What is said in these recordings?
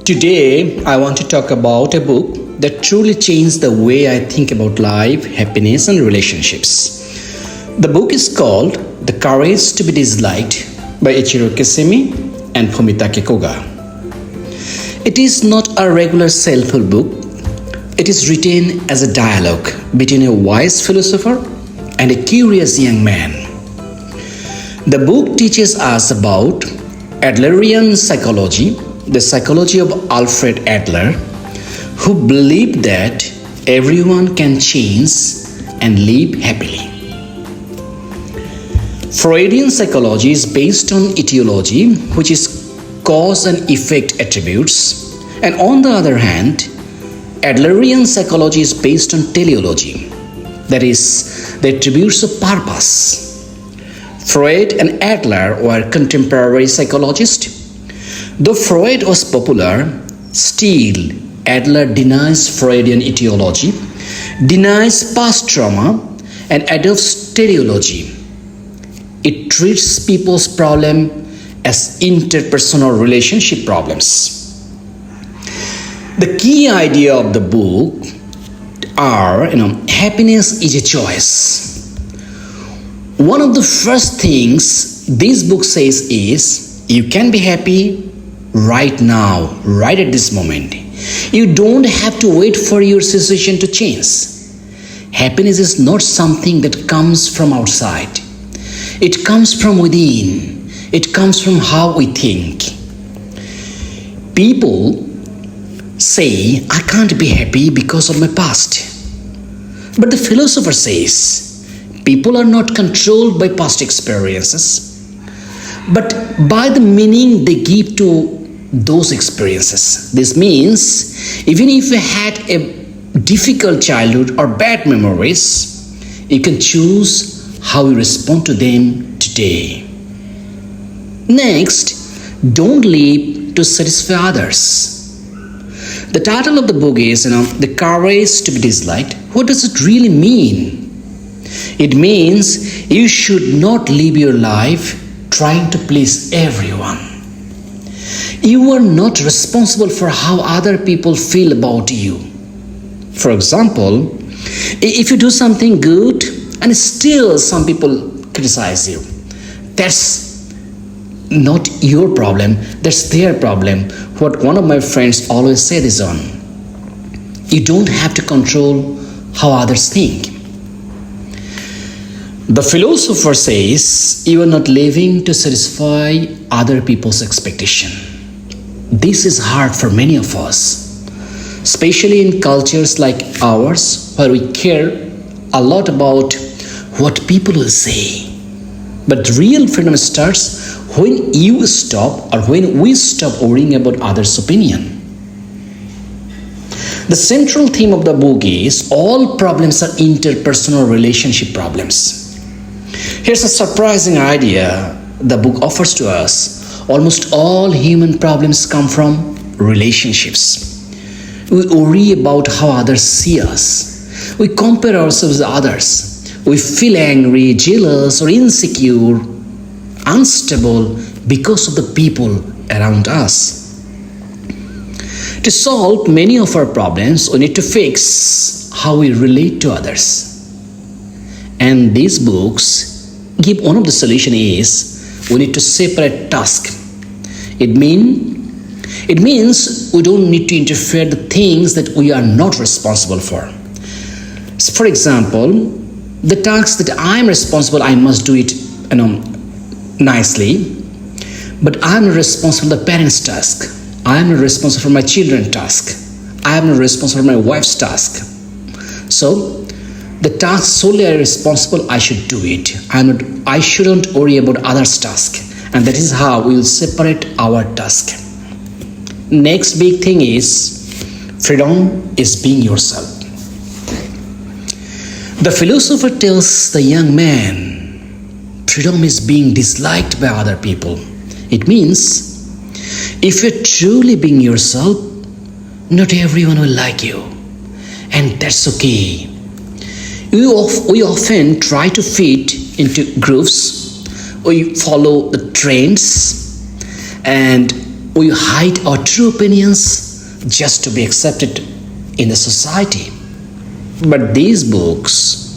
Today, I want to talk about a book that truly changed the way I think about life, happiness, and relationships. The book is called The Courage to be Disliked by Ichiro and Fumitake Koga. It is not a regular self-help book. It is written as a dialogue between a wise philosopher and a curious young man. The book teaches us about Adlerian psychology, the psychology of Alfred Adler, who believed that everyone can change and live happily. Freudian psychology is based on etiology, which is cause and effect attributes, and on the other hand, Adlerian psychology is based on teleology, that is, the attributes of purpose. Freud and Adler were contemporary psychologists. Though Freud was popular, still Adler denies Freudian etiology, denies past trauma, and adopts teleology. It treats people's problems as interpersonal relationship problems. The key idea of the book are, happiness is a choice. One of the first things this book says is, you can be happy right now, right at this moment. You don't have to wait for your situation to change. Happiness is not something that comes from outside. It comes from within. It comes from how we think. People say, I can't be happy because of my past. But the philosopher says, people are not controlled by past experiences, but by the meaning they give to those experiences. This means, even if you had a difficult childhood or bad memories, you can choose how you respond to them today. Next, don't live to satisfy others. The title of the book is, The Courage to be Disliked. What does it really mean? It means you should not live your life trying to please everyone. You are not responsible for how other people feel about you. For example, if you do something good and still some people criticize you, that's not your problem, that's their problem. What one of my friends always say this on. You don't have to control how others think. The philosopher says you are not living to satisfy other people's expectation. This is hard for many of us, especially in cultures like ours, where we care a lot about what people will say. But real freedom starts when you stop, or when we stop worrying about others' opinion. The central theme of the book is all problems are interpersonal relationship problems. Here's a surprising idea the book offers to us. Almost all human problems come from relationships. We worry about how others see us. We compare ourselves with others. We feel angry, jealous, or insecure, unstable because of the people around us. To solve many of our problems, we need to fix how we relate to others. And these books give one of the solution is we need to separate task. It means we don't need to interfere the things that we are not responsible for. So for example, the task that I'm responsible, I must do it nicely, but I'm not responsible for the parents' task. I'm not responsible for my children's task. I'm not responsible for my wife's task. So the task solely I am responsible, I should do it. I shouldn't worry about others' task. And that is how we will separate our task. Next big thing is freedom is being yourself. The philosopher tells the young man, freedom is being disliked by other people. It means if you're truly being yourself, not everyone will like you. And that's okay. We often try to fit into groups. We follow the trends and We hide our true opinions just to be accepted in the society. But these books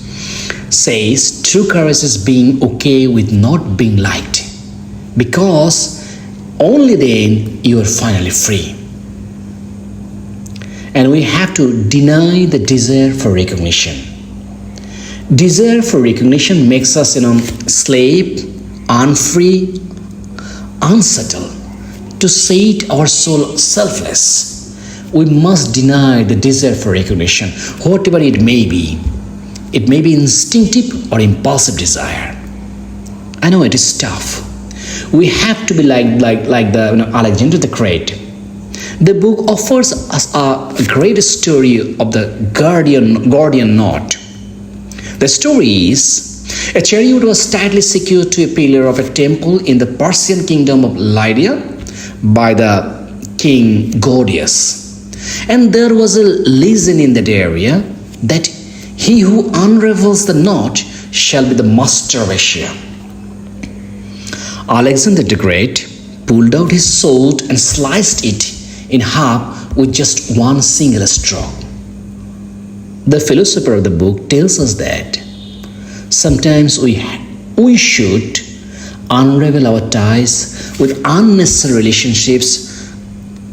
says true courage is being okay with not being liked, because only then you are finally free. And we have to deny the desire for recognition. Desire for recognition makes us, slave, unfree, unsettled. To set our soul selfless, we must deny the desire for recognition, whatever it may be. It may be instinctive or impulsive desire. I know it is tough. We have to be like the Alexander the Great. The book offers us a great story of the Gordian knot. The story is, a chariot was tightly secured to a pillar of a temple in the Persian Kingdom of Lydia by the King Gordias. And there was a legend in that area that he who unravels the knot shall be the master of Asia. Alexander the Great pulled out his sword and sliced it in half with just one single stroke. The philosopher of the book tells us that sometimes we should unravel our ties with unnecessary relationships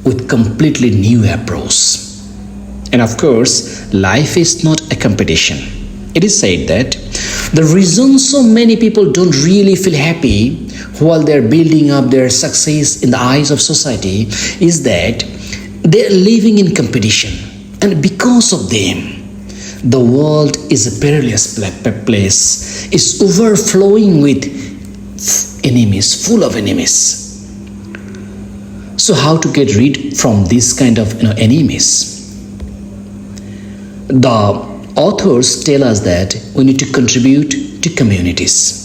with completely new approach. And of course, life is not a competition. It is said that the reason so many people don't really feel happy while they're building up their success in the eyes of society is that they're living in competition. And because of them, the world is a perilous place. It's overflowing with enemies, full of enemies. So how to get rid from this kind of enemies? The authors tell us that we need to contribute to communities.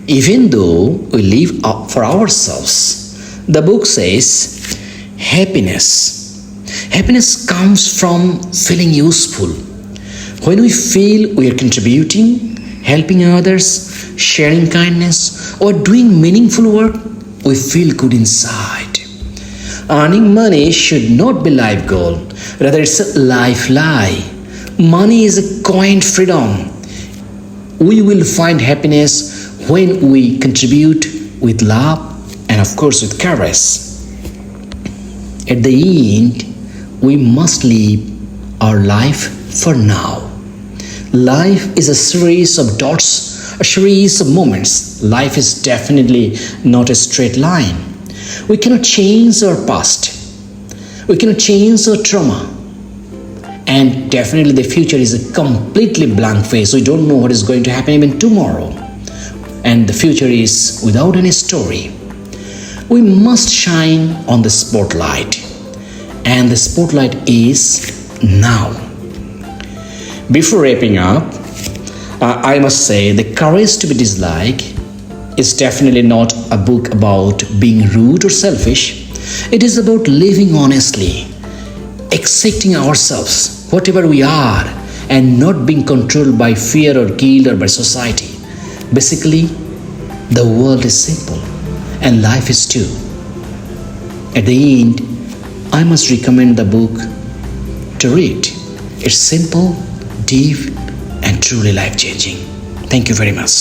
Even though we live for ourselves, the book says happiness comes from feeling useful. When we feel we are contributing, helping others, sharing kindness, or doing meaningful work, we feel good inside. Earning money should not be life goal, rather it's a life lie. Money is a coined freedom. We will find happiness when we contribute with love and of course with courage. At the end, we must live our life for now. Life is a series of dots, a series of moments. Life is definitely not a straight line. We cannot change our past. We cannot change our trauma. And definitely the future is a completely blank face. We don't know what is going to happen even tomorrow. And the future is without any story. We must shine on the spotlight. And the spotlight is now. Before wrapping up, I must say the Courage to be Disliked is definitely not a book about being rude or selfish. It is about living honestly, accepting ourselves, whatever we are, and not being controlled by fear or guilt or by society. Basically, the world is simple and life is too. At the end, I must recommend the book to read. It's simple, deep, and truly life-changing. Thank you very much.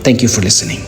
Thank you for listening.